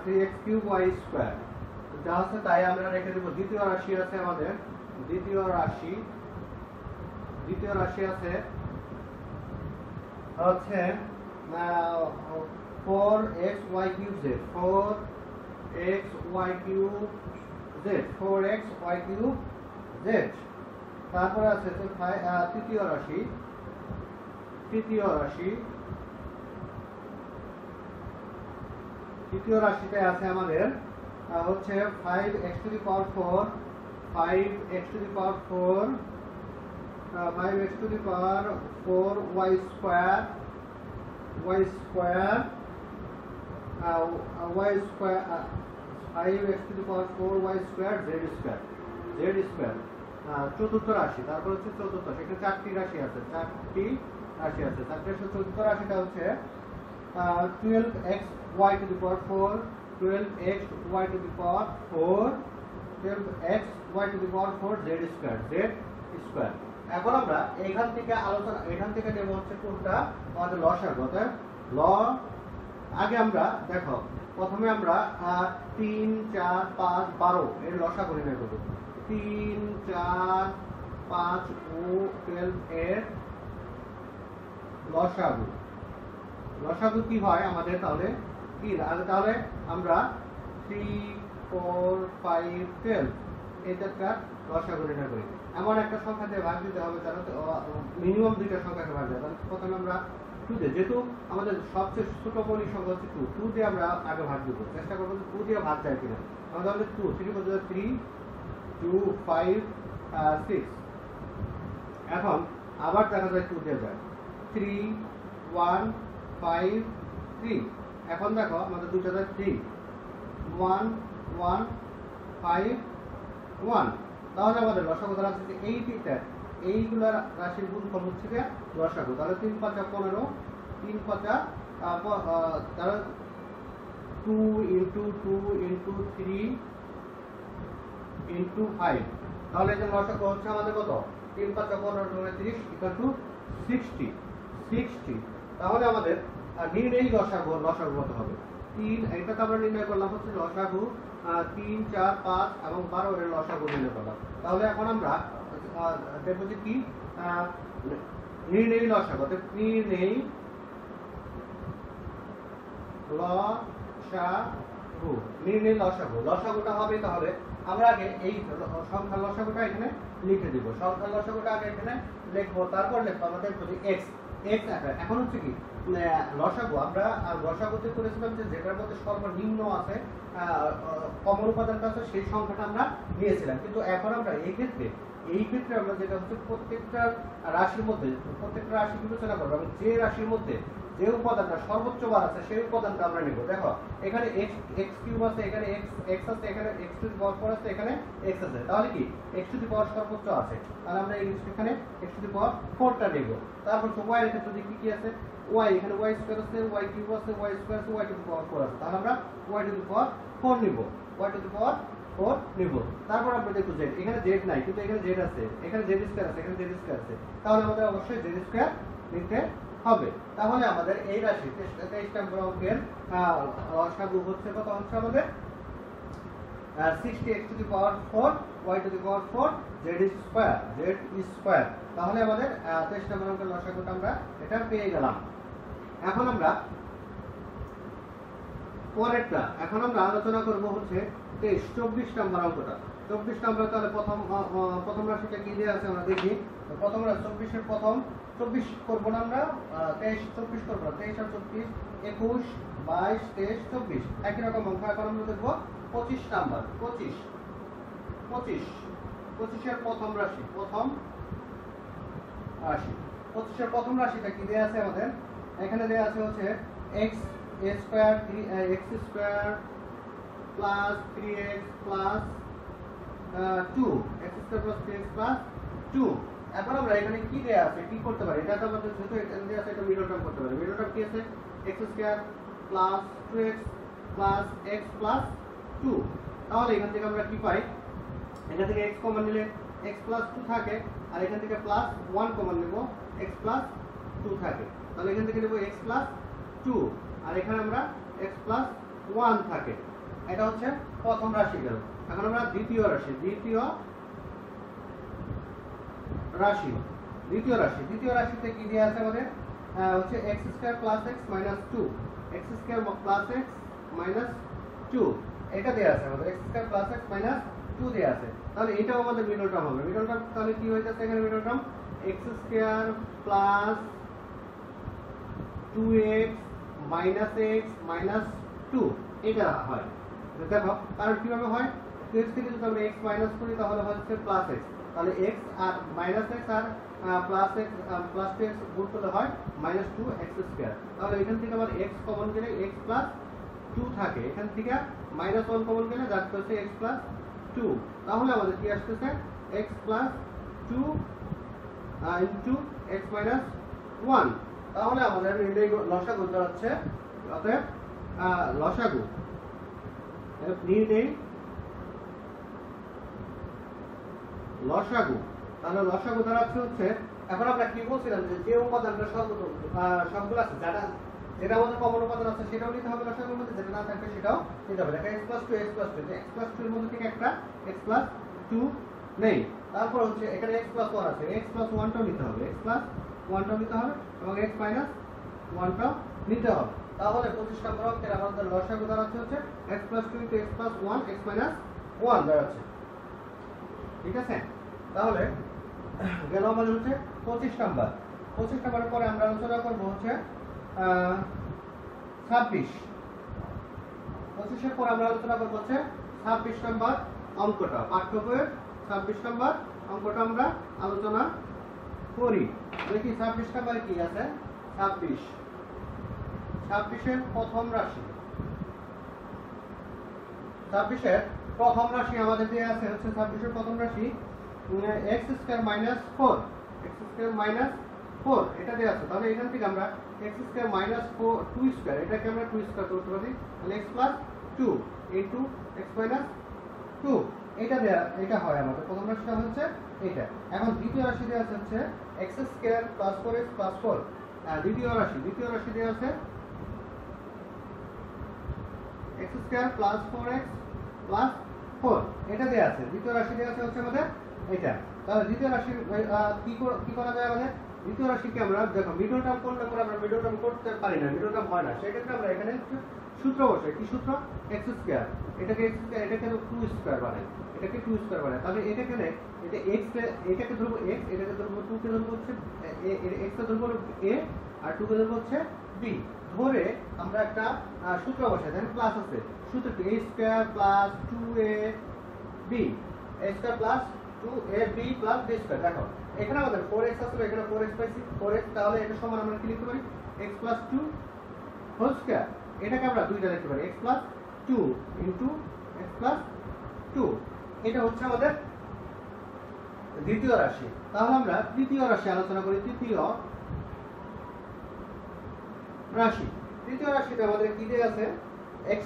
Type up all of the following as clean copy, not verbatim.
3x cube y square যা আছে তাই আমরা রেখে দেব। দ্বিতীয় রাশি আছে আমাদের, দ্বিতীয় রাশি আছে হচ্ছে 4xy cube z, 4xy cube z, 4xy cube z। তারপরে আছে তৃতীয় রাশিতে আছে আমাদের হচ্ছে 5x to the power 4, 5x to the power 4, 5x to the power 4 y square, y square, y square, 5x to the power 4 y square z square, z square. চতুর্থ রাশি, তারপর হচ্ছে চতুর্থ, সেখানে চারটি রাশি আছে। তারপরে চতুর্থ রাশিটা হচ্ছে 12x y to the power 4, 12x y to the power 4, 12x y to the power 4 z square, z square. এখন আমরা এখান থেকে নেব হচ্ছে কোনটা আমাদের লসাগু। আগে আমরা দেখো, প্রথমে আমরা 3 4 5 12 এর লসাগু নির্ণয় করব। 3 4 5 ও 12 এর লসাগু কি হয় আমাদের? তাহলে কি তাহলে আমরা 3 4 5 12 এইটার লসাগু নির্ণয় করি। এমন একটা সংখ্যা দিয়ে ভাগ দিতে হবে, তাহলে মিনিমাম দুইটা সংখ্যাকে ভাগ দিতে হবে। প্রথমে আমরা 2 দিয়ে, যেহেতু আমাদের সবচেয়ে ছোট মৌলিক সংখ্যা হচ্ছে 2 দিয়ে আমরা আগে ভাগ দিব। চেষ্টা করবো 2 দিয়ে ভাগ যায় কিনা। আমাদের হচ্ছে 2 3 3 2 5 6। এখন আবার দেখা যায় 2 দিয়ে যায় 3 1 5 3। এখন দেখো আমাদের দুটো যায় 3 1 1 5 1। তাহলে আমাদের লসাগু দ্বারা হচ্ছে এইগুলা রাশির গুণফল হচ্ছে যে লসাগু। তাহলে 3 5 15, 3 5 তাহলে 2 ইন্টু 2 ইন্টু 3 ইন্টু 5। তাহলে এটা লসাগু হচ্ছে আমাদের কত? 3 5 15 30 ইকুয়াল টু 60। তাহলে আমাদের নির্ণয় লসাগু কত হবে? 3, এটা তো আমরা নির্ণয় করলাম হচ্ছে লসাগু 3 4 5 এবং 12 এর লসাগু নির্ণয় করলাম। তাহলে এখন আমরা দেখব যে কি নির্ণয় লসাগু। নির্ণয় লসাগুটা হবে, তাহলে আমরা আগে এই সংখ্যার লসাগুটা এখানে লিখে দিব। সংখ্যার লসাগুটা আগে এখানে লিখবো, তারপর লিখবো আমাদের x এখন হচ্ছে কি লসাগু। আমরা লসাগুতে করেছিলাম যে যেটার মধ্যে সর্বনিম্ন আছে, কমন উপাদানটা আছে, সেই সংখ্যাটা আমরা নিয়েছিলাম। কিন্তু এখন আমরা এই ক্ষেত্রে আমরা যেটা হচ্ছে প্রত্যেকটা রাশির মধ্যে প্রত্যেকটা রাশি বিবেচনা করবো এবং যে রাশির মধ্যে যে উপাদানটা সর্বোচ্চ বার আছে সেই উপাদানটা আমরা নেব। দেখো এখানে x কিউব আছে, এখানে x আছে, এখানে x টু দি পাওয়ার 4 আছে, এখানে x আছে। তাহলে কি x টু দি পাওয়ার সর্বোচ্চ আছে, তাহলে আমরা এখানে x টু দি পাওয়ার 4টা নেব। তারপর তো y এর ক্ষেত্রে কি আছে? y, এখানে y স্কয়ার আছে, y কিউব আছে, y স্কয়ার আছে, y টু দি পাওয়ার 4 আছে। তাহলে আমরা y টু দি পাওয়ার 4 নিব, y টু দি পাওয়ার 4 নিব। তারপর আমরা দেখব z, এখানে z নাই কিন্তু এখানে z আছে, এখানে z স্কয়ার আছে, এখানে z স্কয়ার আছে। তাহলে আমাদের অবশ্যই z স্কয়ার নিতে হবে। তাহলে আমাদের এই রাশি 23 নম্বর অঙ্কের লসাগু হচ্ছে কত? হচ্ছে আমাদের 60x to the power 4 y to the power 4 z square. তাহলে আমাদের 23 নম্বর অঙ্কের লসাগুটা আমরা এটা পেয়ে গেলাম। এখন আমরা পরেরটা আলোচনা করব হচ্ছে 24 নম্বর অঙ্কটা। 24 নম্বর, তাহলে প্রথম রাশিটা কি দেয়া আছে আমরা দেখি। প্রথম রাশি 24 এর প্রথম 24 করব না আমরা, 23 24 করব না, 23 আর 24 21 22 23 24 একই রকম অঙ্ক। এখন আমরা দেখব 25 নাম্বার। 25 এর প্রথম রাশি 25 এর প্রথম রাশিটা কি দেয়া আছে আমাদের? এখানে দেয়া আছে হচ্ছে x square x square plus 3x plus 2, x square plus 3x plus 2। এখন আমরা এখানে কি দেয়া আছে কি করতে পারি? এটা তো আমাদের যেহেতু এখানে দেয়া আছে, এটা মিডল টার্ম করতে পারি। মিডল টার্ম কি আছে? x square plus 2x plus x plus 2। তাহলে এখান থেকে আমরা কি পাই? এখান থেকে x কমন নিলে x প্লাস 2 থাকে, আর এখান থেকে প্লাস 1 কমন নেব, x প্লাস 2 থাকে। তাহলে এখান থেকে নেব x প্লাস 2, আর এখানে আমরা x প্লাস 1 থাকে। এটা হচ্ছে প্রথম রাশি গেল। এখন আমরা দ্বিতীয় রাশি দ্বিতীয় রাশিতে কি দেয়া আছে আমাদের হচ্ছে x square plus x minus 2 x square plus x minus 2 এটা দেয়া আছে আমাদের x square plus x minus 2 দেয়া আছে। তাহলে এটাও আমাদের মিডল টার্ম হবে। মিডল টার্ম তাহলে কি হয়ে যাচ্ছে এখানে middle term x square plus 2x minus x minus 2 এটা হয়। দেখো কারণ কিভাবে হয়, 2x থেকে যদি আমরা x মাইনাস করি তাহলে হচ্ছে প্লাস x, তাহলে x আর মাইনাস x আর প্লাস x প্লাস 2x গুণ করলে হয় মাইনাস 2x স্কয়ার। তাহলে এখান থেকে আবার x কমন গেলে x প্লাস 2 থাকে, এখান থেকে মাইনাস 1 কমন গেলে যাচ্ছে হচ্ছে x প্লাস 2। তাহলে আমাদের কি আসতেছে x plus 2 into x minus 1। তাহলে আমাদের লসাগু দাঁড়াচ্ছে, অতএব লসাগু তাহলে লসাগু দাঁড়াচ্ছে হচ্ছে, এখন আমরা কি বলছিলাম যে উপাদানটা সবগুলো আছে যেটা আমাদের কমন উপাদান আছে সেটাও নিতে হবে লসাগুর মধ্যে, যেটা না থাকবে সেটাও নিতে হবে। দেখো x প্লাস 2 x প্লাস 2 এর মধ্যে থেকে একটা x প্লাস 2 নেই, তারপর হচ্ছে এখানে x প্লাস 1 আছে, x প্লাস 1 টাও নিতে হবে, x প্লাস 1 টাও নিতে হবে এবং x মাইনাস 1 টাও নিতে হবে। তাহলে 25 নম্বর অঙ্কের আমাদের লসাগু দাঁড়াচ্ছে হচ্ছে x plus 2 into x plus 1 x minus 1 দাঁড়াচ্ছে। ঠিক আছে, তাহলে গেল আমাদের হচ্ছে 25 নম্বর। 25 নম্বরের পরে আমরা আলোচনা করব হচ্ছে 26। 25 এর পর আমরা আলোচনা করব হচ্ছে 26 নম্বর অঙ্কটা, পাঠ্য বইয়ের 26 নম্বর অঙ্কটা আমরা আলোচনা করি। দেখি 26 নম্বরে কি আছে। 26 এর প্রথম রাশি, 26 এর প্রথম রাশি আমাদের দেয়া আছে হচ্ছে 26 এর প্রথম রাশি x square minus 4, x square minus 4 এটা দেয়া আছে। তাহলে এখান থেকে আমরা x স্কয়ার মাইনাস 2 স্কয়ার এটাকে আমরা 2 স্কয়ার করতে পারি, তাহলে x plus 2 into x minus 2 এটা হয় আমাদের প্রথম রাশিটা হচ্ছে এটা। এখন দ্বিতীয় রাশি দেয়া আছে হচ্ছে x square plus 4x plus 4। দ্বিতীয় রাশি দেয়া আছে x square plus 4x plus 4 এটা দেয়া আছে। দ্বিতীয় রাশি দেয়া আছে হচ্ছে আমাদের এটা। তাহলে দ্বিতীয় রাশি কি করা যায় আমাদের, দ্বিতীয় রাশিকে আমরা দেখো মিডল টার্ম করলে পরে আমরা মিডল টার্ম করতে পারি না, মিডল টার্ম হয় না, সেক্ষেত্রে আমরা এখানে সূত্র বসাই। কি সূত্র, x স্কয়ার এটাকে x স্কয়ার এটাকে 2 স্কয়ার বানাই, এটাকে 2 স্কয়ার বানাই। তাহলে এটাকে এটা x এটাকে ধরবো x, এটাকে ধরবো 2 কে ধরবো হচ্ছে x কে ধরবো a আর 2 কে ধরবো হচ্ছে b, ধরে আমরা একটা সূত্র বসাই। দেখেন প্লাস আছে, সূত্রটি a square plus 2ab, a square plus 2ab plus b square. দেখো এখানে আমাদের 4x আছে, এখানে 4x পাইছি 4x, তাহলে এটা সমান আমরা কি লিখতে পারি x প্লাস 2 হোল স্কয়ার। এটাকে আমরা দুইটা লিখতে পারি x plus 2 into x plus 2। এটা হচ্ছে আমাদের দ্বিতীয় রাশি। তাহলে আমরা তৃতীয় রাশি আলোচনা করি। তৃতীয় রাশিতে আমাদের কি দেয়া আছে x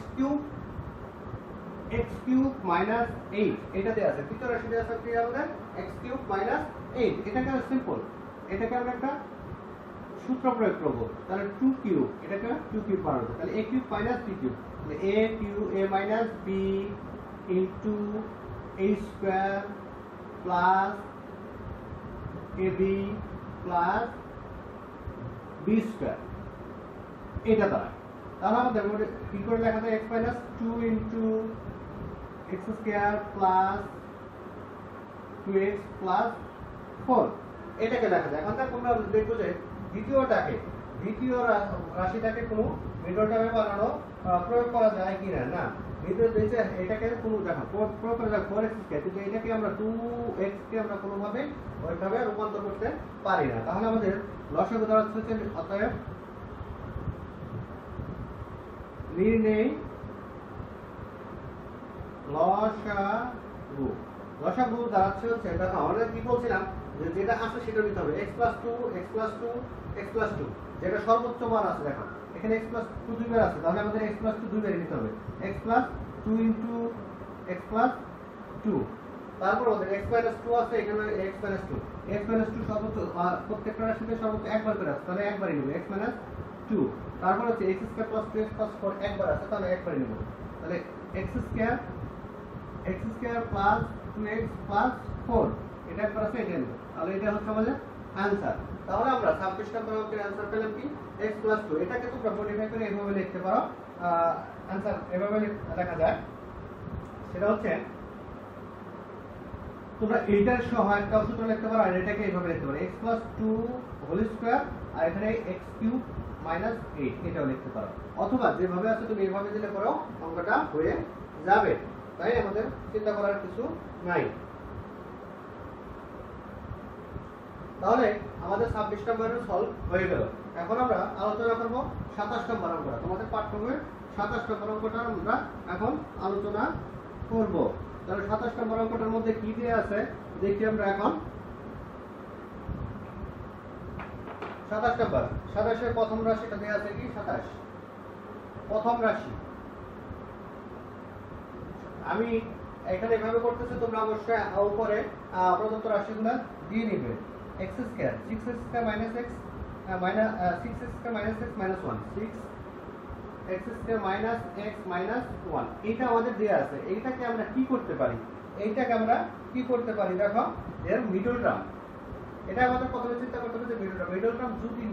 কিউব মাইনাস 8 এটা দেয়া আছে। তৃতীয় রাশি দেয়া আছে কি আমাদের x কিউব মাইনাস 8। এটাকে সিম্পল, এটাকে আমরা একটা সূত্র প্রয়োগ করব, তাহলে 2 কিউব এটাকে 2 কিউব বানাবো, তাহলে a cube minus b cube, তাহলে a minus b into a square plus ab plus b square এটা দাঁড়ায়। তাহলে আমাদের কি করে লেখা যায় x minus 2 into x square plus 2x plus 4 এটাকে লেখা যায়। এখন তোমরা দেখো যে দ্বিতীয় রাশিটাকে কোনো মিডল টার্মে বানানো প্রয়োগ করা যায় কিনা, না ভিতরে দিয়েছে এটাকে কোনো দেখো প্রয়োগ করা যায় 4x স্কয়ার, কিন্তু এটাকে আমরা 2x কে আমরা কোনোভাবে ওইভাবে রূপান্তর করতে পারি না। তাহলে আমাদের লসাগু দাঁড়াচ্ছে হচ্ছে, অতএব নির্ণয় লসাগু দাঁড়াচ্ছে হচ্ছে, দেখো আমরা কি বলছিলাম যে যেটা আছে সেটা নিতে হবে x প্লাস 2 যেটা সর্বোচ্চ মান আছে। দেখো এখানে x প্লাস 2 দুইবার আছে, তাহলে আমাদের x প্লাস 2 দুইবার নিতে হবে, x plus 2 into x plus 2। তারপর আমাদের x মাইনাস 2 আছে, এখানে x মাইনাস 2 সর্বোচ্চ প্রত্যেকটা রাশিতে সর্বোচ্চ একবার করে আছে, তাহলে একবারই নেব x মাইনাস 2। তারপর হচ্ছে x square plus 2x plus 4 একবার আছে, তাহলে একবারই নেব। তাহলে x square plus 2x plus 4 এটা একবার আছে, এটা নেব। তাহলে এটা হচ্ছে আমাদের आंसर। তাহলে আমরা 26 নম্বর অঙ্কের आंसर পেলাম কি x 2। এটাকে তোমরা মডিফাই করে এভাবে লিখতে পারো। आंसर এভাবে লেখা যায়, সেটা হচ্ছে তোমরা এইটার সহ একটা সূত্র লিখতে পারো, আর এটাকে এইভাবে লিখতে পারো x 2 হোল স্কয়ার, আর এখানে x³ - 8 এটাও লিখতে পারো। অথবা যেভাবে আছে তুমি এইভাবে দিলে পরেও অঙ্কটা হয়ে যাবে, তাই আমাদের চিন্তা করার কিছু নাই। তাহলে আমাদের 26 নম্বরের সলভ হয়ে গেল। এখন আমরা আলোচনা করব 27 নম্বর অঙ্কটা। তোমাদের পাঠ্যবইয়ের 27 নম্বর অঙ্কটা আমরা এখন আলোচনা করব। তাহলে 27 নম্বর অঙ্কটার মধ্যে কি দেয়া আছে দেখি আমরা এখন। 27 নম্বর, 27 এর প্রথম রাশিটা দেয়া আছে কি 27 প্রথম রাশি। আমি এখানে এভাবে করতেছি, তোমরা অবশ্যই উপরে প্রদত্ত রাশিগুলো দিয়ে নিবে। x square 6x square minus x minus 6x square minus x minus 1 6x square minus x minus 1 এটা আমাদের দেয়া আছে। এইটাকে আমরা কি করতে পারি? দেখো এর মিডল টার্ম। এটা আমাদের প্রথমে চিন্তা করতে হবে যে মিডল টার্ম যদি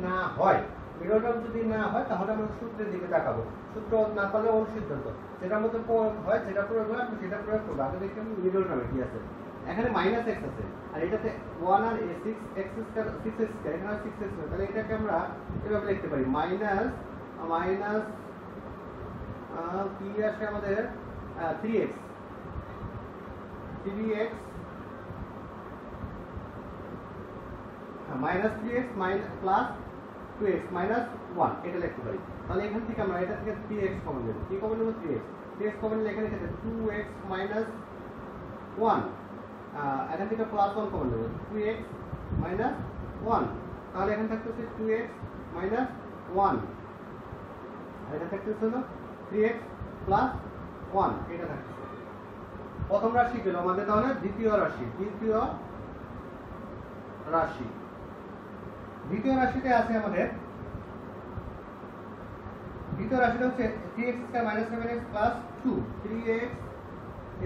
না হয় তাহলে আমরা সূত্রের দিকে তাকাবো। সূত্র না পারলে অনুসিদ্ধান্ত যেটার মধ্যে প্রয়োগ হয়, যেটা প্রয়োগ হয় আমরা সেটা প্রয়োগ করবো। আগে দেখি মিডল টার্মে কি আছে। এখানে মাইনাস x আছে, আর এটাতে 1 আর 6x স্কয়ার 6x স্কয়ার, এখানে 6x স্কয়ার। তাহলে এটাকে আমরা এভাবে লিখতে পারি মাইনাস কি আসে আমাদের 3x minus 3x plus 2x minus 1 এটা লিখতে পারি। তাহলে এখান থেকে আমরা এটা থেকে 3x কমন নেব। কি কমন নেব? 3x কমন নিলে এখানে থেকে 2x মাইনাস 1, এখান থেকে প্লাস 1 কমন নেব 2x মাইনাস 1। তাহলে এখানে থাকতেছে 2x মাইনাস 1, আর এটা থাকতেছে 3x প্লাস 1 এটা থাকতেছে। প্রথম রাশি গেল আমাদের। তাহলে দ্বিতীয় রাশিতে আছে আমাদের দ্বিতীয় রাশিটা হচ্ছে 3x square minus 7x plus 2 3x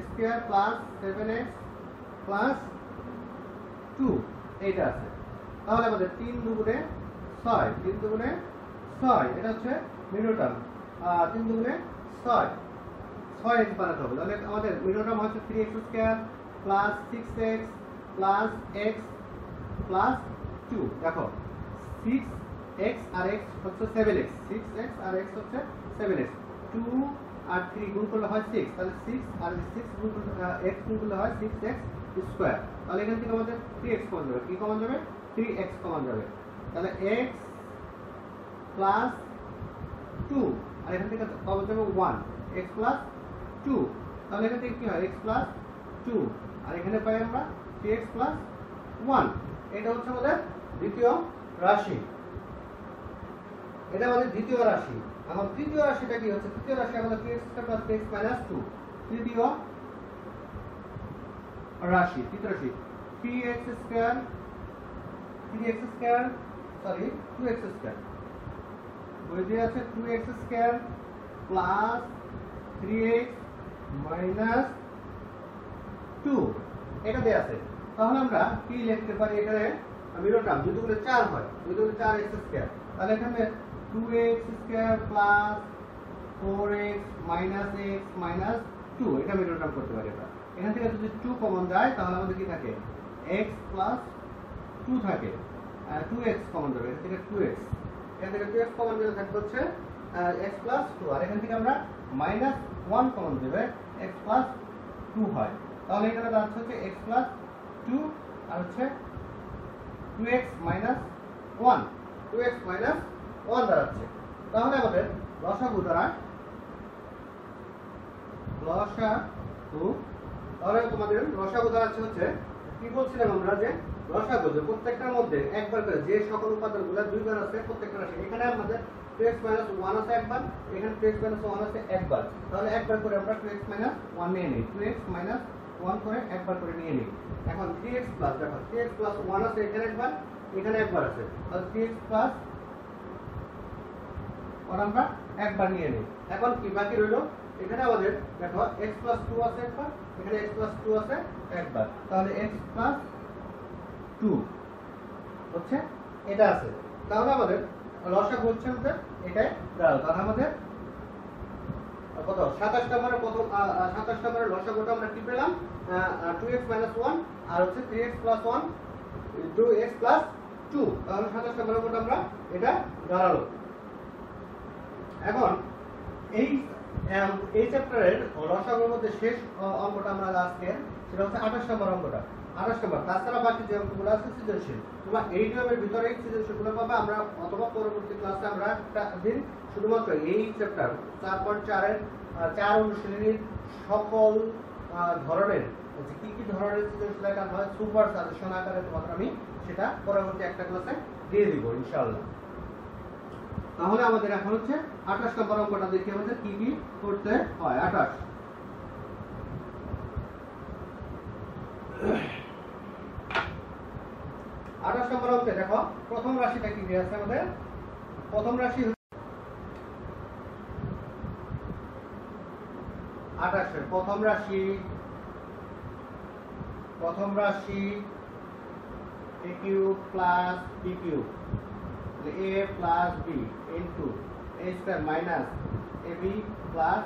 square plus 7x plus 2 এইটা আছে। তাহলে আমাদের 3 দুগুণে 6 এটা হচ্ছে মিডল টার্ম। 3 দুগুণে 6 এক্স বানাতে হবে। তাহলে আমাদের মিডল টার্ম হচ্ছে 3x square plus 6x plus x plus 2। দেখো 6x আর x হচ্ছে 7x, 6x আর x হচ্ছে 7x, 2 আর 3 গুণ করলে হয় 6। তাহলে 6 আর 6 গুণ করলে x গুণ করলে হয় 6x স্কয়ার। তাহলে এখান থেকে আমাদের 3x কমন যাবে। কি কমন যাবে? 3x কমন যাবে। তাহলে x প্লাস 2, আর এখান থেকে কমন যাবে 1 x প্লাস 2। তাহলে এখান থেকে কি হয়? x প্লাস 2, আর এখানে পাই আমরা 3x প্লাস 1। এটা হচ্ছে আমাদের দ্বিতীয় রাশি। এটা আমাদের দ্বিতীয় রাশি। এখন তৃতীয় রাশিটা কি হচ্ছে? তৃতীয় রাশি আমাদের 3x square plus 3x minus 2। তৃতীয় রাশি 3x স্কয়ার 2x স্কয়ার বইতে আছে 2x square plus 3x minus 2 এটা দেয়া আছে। তাহলে আমরা কি লিখতে পারি? এখানে মিডল টার্ম যদি করে 4 হয়, যদি করে 4x স্কয়ার, তাহলে এখানে 2x square plus 4x minus x minus 2 এটা মিডল টার্ম করতে পারি আমরা। এখান থেকে যদি 2 কমন যায় তাহলে আমাদের কি থাকে? x প্লাস 2 থাকে, 2x কমন যাবে। এখান থেকে 2x, এখান থেকে 2x কমন যাবে, থাকবে হচ্ছে x প্লাস 2, আর এখান থেকে আমরা মাইনাস 1 কমন দেবে, x প্লাস 2 হয়। তাহলে এখানে দাঁড়াচ্ছে হচ্ছে x প্লাস 2 আর হচ্ছে 2x মাইনাস 1 দাঁড়াচ্ছে। তাহলে আমাদের লসাগু দাঁড়ায় তাহলে তোমাদের লসাগু দাঁড়াচ্ছে হচ্ছে কি বলছিলাম আমরা, যে লসাগু যে প্রত্যেকটার মধ্যে একবার করে যে সকল উপাদানগুলো দুইবার আছে প্রত্যেকটা রাশি। এখানে আমাদের 2x 1 আছে একবার, এখানে 2x 1 আছে একবার। তাহলে একবার করে আমরা 2x 1 নিয়ে নিই, 2x 1 করে একবার করে নিয়ে নিই। এখন 3x প্লাস, দেখো 3x 1 আছে এখানে একবার, এখানে একবার আছে। তাহলে 3x ওটা আমরা একবার নিয়ে নিই। এখন কি বাকি রইল, এখানে আমাদের দেখো x প্লাস 2 আছে একবার, এখানে x প্লাস 2 আছে একবার, তাহলে x প্লাস 2 হচ্ছে এটা আছে। তাহলে আমাদের লসাগু হচ্ছে আমাদের এটাই দাঁড়ালো। তাহলে আমাদের কত 27 নম্বরের প্রথম 27 নম্বরের লসাগুটা আমরা কি পেলাম, 2x 1 আর হচ্ছে 3x 1 2x 2। তাহলে 27 নম্বরের মধ্যে আমরা এটা দাঁড়ালো। এখন এই চ্যাপ্টারের লসাগুর মধ্যে শেষ অঙ্কটা আমরা আজকে, সেটা হচ্ছে 28 নম্বর অঙ্কটা। 28 নম্বর, তাছাড়া বাকি যে অঙ্কগুলো আছে সৃজনশীল, তোমরা এই নিয়মের ভিতরে সৃজনশীলগুলো পাবে। আমরা অথবা পরবর্তী ক্লাসে আমরা একটা দিন শুধুমাত্র এই চ্যাপ্টার 4.4 এর 4 অনুশীলনীর সকল ধরনের কি কি ধরনের সৃজনশীল আকার হয় সুপার সাজেশন আকারে তোমাদের আমি সেটা পরবর্তী একটা ক্লাসে দিয়ে দিব ইনশাআল্লাহ। তাহলে আমাদের এখন হচ্ছে 28 নম্বর অঙ্কটা দেখি আমাদের কি কি করতে হয়। 28 নম্বর অঙ্কে দেখো প্রথম রাশিটা কি দেয়া আছে আমাদের। প্রথম রাশি 28 এর প্রথম রাশি a cube plus b cube, a plus b into a square minus ab plus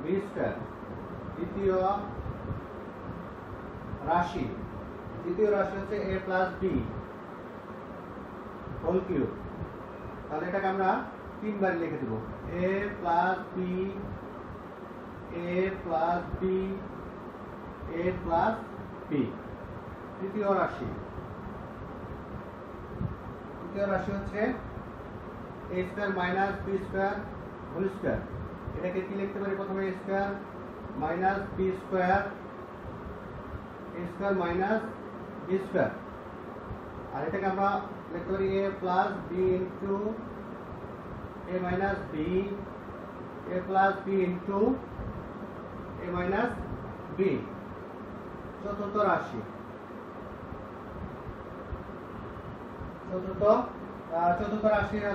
b square. দ্বিতীয় রাশি হচ্ছে a plus b whole cube. তাহলে এটাকে আমরা তিনবার লিখে দেব, a plus b a plus b a plus b। তৃতীয় রাশি হচ্ছে a square minus b square whole square. এটাকে কি লিখতে পারি, প্রথমে a square minus b square, a square minus b square. আর এটাকে আমরা লিখতে পারি a plus b into a minus b, a plus b into a minus b। চতুর্থ রাশি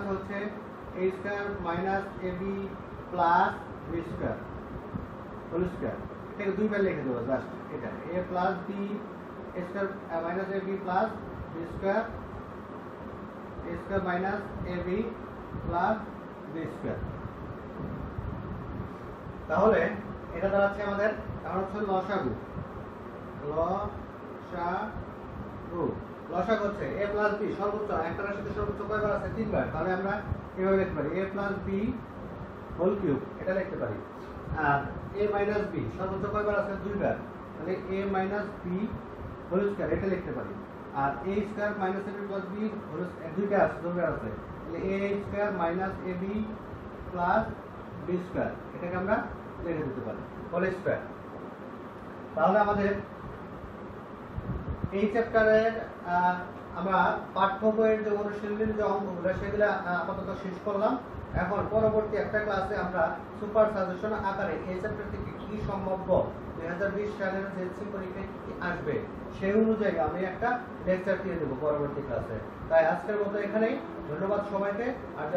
হচ্ছে a square minus ab plus b square whole square. এটাকে দুইবার লিখে দেবো জাস্ট, এটা a plus b square minus ab plus b square, a square minus ab plus b square. তাহলে এটা দাঁড়াচ্ছে আমাদের এখন হচ্ছে লসাগু হচ্ছে a প্লাস b সর্বোচ্চ একটা রাশিতে সর্বোচ্চ কয়বার আছে, তিনবার। তাহলে আমরা এভাবে লিখতে পারি a plus b whole cube, এটা লিখতে পারি। আর a মাইনাস b সর্বোচ্চ কয়বার আছে, দুইবার। তাহলে a minus b whole square, এটা লিখতে পারি। আর a square minus ab plus b whole দুইটা আছে, দুইবার আছে। তাহলে a square minus ab plus b square, এটাকে আমরা লিখে দিতে পারি হোল স্কয়ার। তাহলে আমাদের এই চ্যাপ্টারের আমরা পাঠ্য বইয়ের যে অনুশীলনীর যে অঙ্কগুলো সেগুলো আপাতত শেষ করলাম। এখন পরবর্তী একটা ক্লাসে আমরা সুপার সাজেশন আকারে এই চ্যাপ্টার থেকে কি সম্ভাব্য 2020 সালের জেএসসি পরীক্ষায় কি আসবে সেই অনুযায়ী আমি একটা লেকচার দিয়ে দেবো পরবর্তী ক্লাসে। তাই আজকের মতো এখানেই, ধন্যবাদ সবাইকে। আর